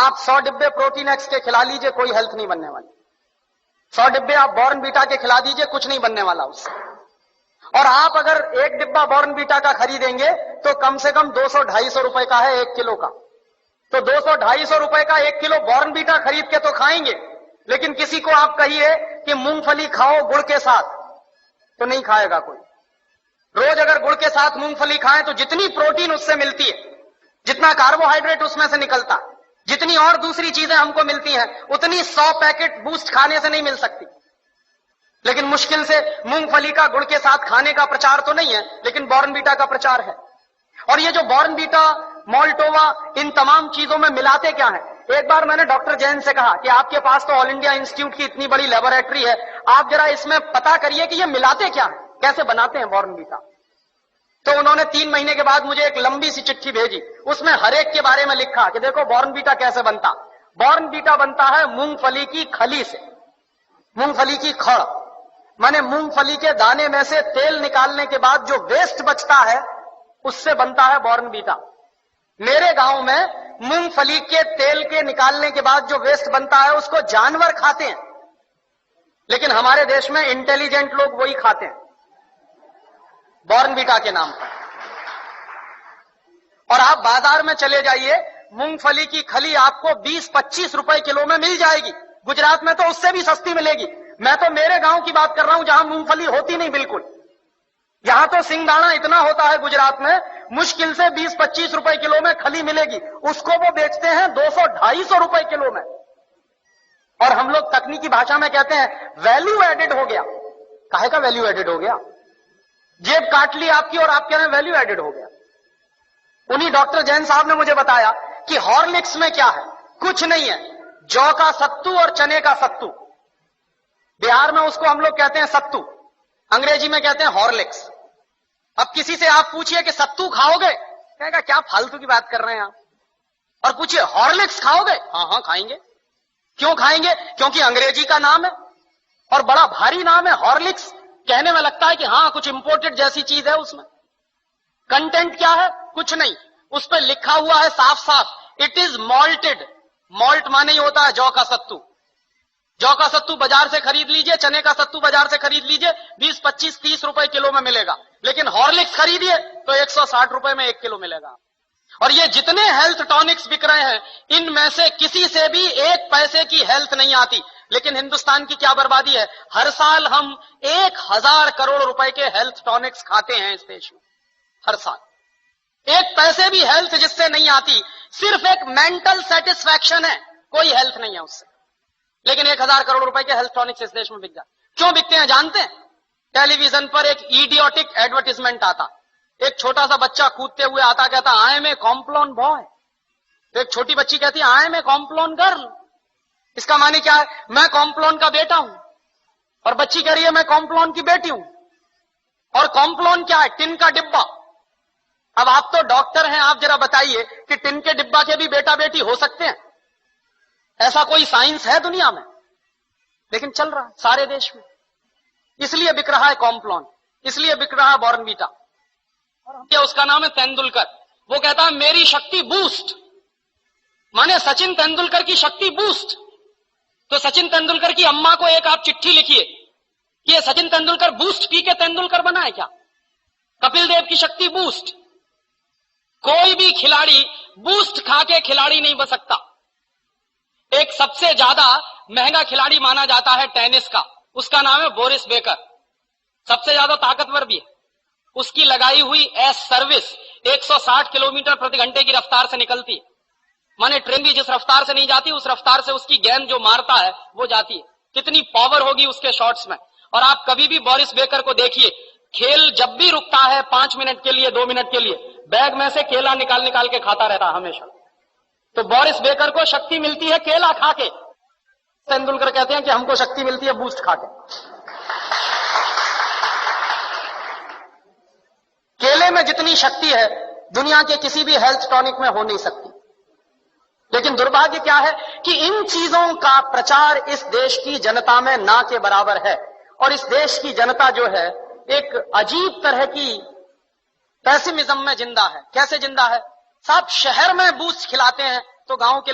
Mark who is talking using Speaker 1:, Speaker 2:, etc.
Speaker 1: आप 100 डिब्बे protein x के खिला लीजिए, कोई हेल्थ नहीं बनने वाली। 100 डिब्बे आप बॉर्नवीटा के खिला दीजिए, कुछ नहीं बनने वाला उससे। और आप अगर एक डिब्बा बॉर्नवीटा का खरीदेंगे तो कम से कम 200-250 रुपए का है 1 किलो का। तो 200-250 रुपए का 1 किलो बॉर्नवीटा खरीद के तो खाएंगे, लेकिन किसी को आप कहिए कि मूंगफली खाओ गुड़ के साथ, तो नहीं खाएगा कोई। रोज अगर गुड़ के साथ मूंगफली खाएं तो जितनी प्रोटीन उससे मिलती है, जितना कार्बोहाइड्रेट उसमें से निकलता, जितनी और दूसरी चीजें हमको मिलती हैं, उतनी 100 पैकेट बूस्ट खाने से नहीं मिल सकती। लेकिन मुश्किल से मूंगफली का गुड़ के साथ खाने का प्रचार तो नहीं है, लेकिन बॉर्नवीटा का प्रचार है। और ये जो बॉर्नवीटा, मोल्टोवा, इन तमाम चीजों में मिलाते क्या है? एक बार मैंने डॉक्टर जैन से कहा कि आपके पास तो ऑल इंडिया इंस्टीट्यूट की इतनी बड़ी लेबोरेटरी है, आप जरा इसमें पता करिए कि ये मिलाते क्या है, कैसे बनाते हैं बॉर्नवीटा। तो उन्होंने 3 महीने के बाद मुझे एक लंबी सी चिट्ठी भेजी, उसमें हर एक के बारे में लिखा कि देखो बॉर्नवीटा कैसे बनता। बॉर्नवीटा बनता है मूंगफली की खली से, मूंगफली की खड़, माने मूंगफली के दाने में से तेल निकालने के बाद जो वेस्ट बचता है उससे बनता है बॉर्नवीटा। मेरे गांव में मूंगफली के तेल के निकालने के बाद जो वेस्ट बनता है उसको जानवर खाते हैं, लेकिन हमारे देश में इंटेलिजेंट लोग वही खाते हैं बॉर्नवीटा के नाम पर। और आप बाजार में चले जाइए, मूंगफली की खली आपको 20-25 रुपए किलो में मिल जाएगी। गुजरात में तो उससे भी सस्ती मिलेगी। मैं तो मेरे गांव की बात कर रहा हूं जहां मूंगफली होती नहीं बिल्कुल। यहां तो सिंगदाना इतना होता है गुजरात में, मुश्किल से 20-25 रुपए किलो में खली मिलेगी, उसको वो बेचते हैं 200-250 रुपए किलो में। और हम लोग तकनीकी भाषा में कहते हैं वैल्यू एडेड हो गया। काहे का वैल्यू एडेड हो गया? जेब काट ली आपकी और आप कह रहे हैं वैल्यू एडेड हो गया। उन्हीं डॉक्टर जैन साहब ने मुझे बताया कि हॉर्लिक्स में क्या है, कुछ नहीं है, जौ का सत्तू और चने का सत्तू। बिहार में उसको हम लोग कहते हैं सत्तू, अंग्रेजी में कहते हैं हॉर्लिक्स। अब किसी से आप पूछिए कि सत्तू खाओगे, कहेगा क्या फालतू की बात कर रहे हैं आप। और पूछिए हॉर्लिक्स खाओगे, हाँ हाँ खाएंगे। क्यों खाएंगे? क्योंकि अंग्रेजी का नाम है और बड़ा भारी नाम है हॉर्लिक्स। कहने में लगता है कि हाँ कुछ इंपोर्टेड जैसी चीज है उसमें। कंटेंट क्या है? कुछ नहीं, उस पर लिखा हुआ है साफ साफ, इट इज मॉल्टेड। मॉल्ट माने ही होता है जौ का सत्तू। जौ का सत्तू बाजार से खरीद लीजिए, चने का सत्तू बाजार से खरीद लीजिए, 20-25-30 रुपए किलो में मिलेगा। लेकिन हॉर्लिक्स खरीदिए तो 160 रुपए में 1 किलो मिलेगा। और ये जितने हेल्थ टॉनिक्स बिक रहे हैं, इनमें से किसी से भी 1 पैसे की हेल्थ नहीं आती। लेकिन हिंदुस्तान की क्या बर्बादी है, हर साल हम 1000 करोड़ रुपए के हेल्थ टॉनिक्स खाते हैं इस देश में। हर साल 1 पैसे भी हेल्थ जिससे नहीं आती, सिर्फ एक मेंटल सेटिस्फैक्शन है, कोई हेल्थ नहीं है उससे। लेकिन 1000 करोड़ रुपए के हेल्थ टॉनिक्स इस देश में बिक जाते। क्यों बिकते हैं जानते हैं? टेलीविजन पर एक इडियोटिक एडवर्टाइजमेंट आता, एक छोटा सा बच्चा कूदते हुए आता, कहता I am a Complan boy. तो एक छोटी बच्ची कहती है I am a Complan girl. इसका माने क्या है? मैं कॉम्प्लॉन का बेटा हूं। और बच्ची कह रही है मैं कॉम्प्लॉन की बेटी हूं। और कॉम्प्लॉन क्या है? टिन का डिब्बा। अब आप तो डॉक्टर हैं, आप जरा बताइए कि टिन के डिब्बा के भी बेटा बेटी हो सकते हैं? ऐसा कोई साइंस है दुनिया में? लेकिन चल रहा है सारे देश में। इसलिए बिक रहा है कॉम्प्लॉन, इसलिए बिक रहा है बॉर्नवीटा। और उसका नाम है तेंदुलकर। वो कहता है मेरी शक्ति बूस्ट, माने सचिन तेंदुलकर की शक्ति बूस्ट। तो सचिन तेंदुलकर की अम्मा को एक आप चिट्ठी लिखिए कि ये सचिन तेंदुलकर बूस्ट पी के तेंदुलकर बना है क्या? कपिल देव की शक्ति बूस्ट। कोई भी खिलाड़ी बूस्ट खा के खिलाड़ी नहीं बन सकता। एक सबसे ज्यादा महंगा खिलाड़ी माना जाता है टेनिस का, उसका नाम है बोरिस बेकर। सबसे ज्यादा ताकतवर भी है। उसकी लगाई हुई एस सर्विस 160 किलोमीटर प्रति घंटे की रफ्तार से निकलती है। माने ट्रेन भी जिस रफ्तार से नहीं जाती, उस रफ्तार से उसकी गेंद जो मारता है वो जाती है। कितनी पावर होगी उसके शॉट्स में। और आप कभी भी बोरिस बेकर को देखिए, खेल जब भी रुकता है 5 मिनट के लिए, 2 मिनट के लिए, बैग में से केला निकाल निकाल के खाता रहता है हमेशा। तो बोरिस बेकर को शक्ति मिलती है केला खा के। तेंदुलकर कहते हैं कि हमको शक्ति मिलती है बूस्ट खा के। केले में जितनी शक्ति है दुनिया के किसी भी हेल्थ टॉनिक में हो नहीं सकती। लेकिन दुर्भाग्य क्या है कि इन चीजों का प्रचार इस देश की जनता में ना के बराबर है। और इस देश की जनता जो है एक अजीब तरह की पेसिमिज्म में जिंदा है। कैसे जिंदा है साहब? शहर में बूस्ट खिलाते हैं तो गांव के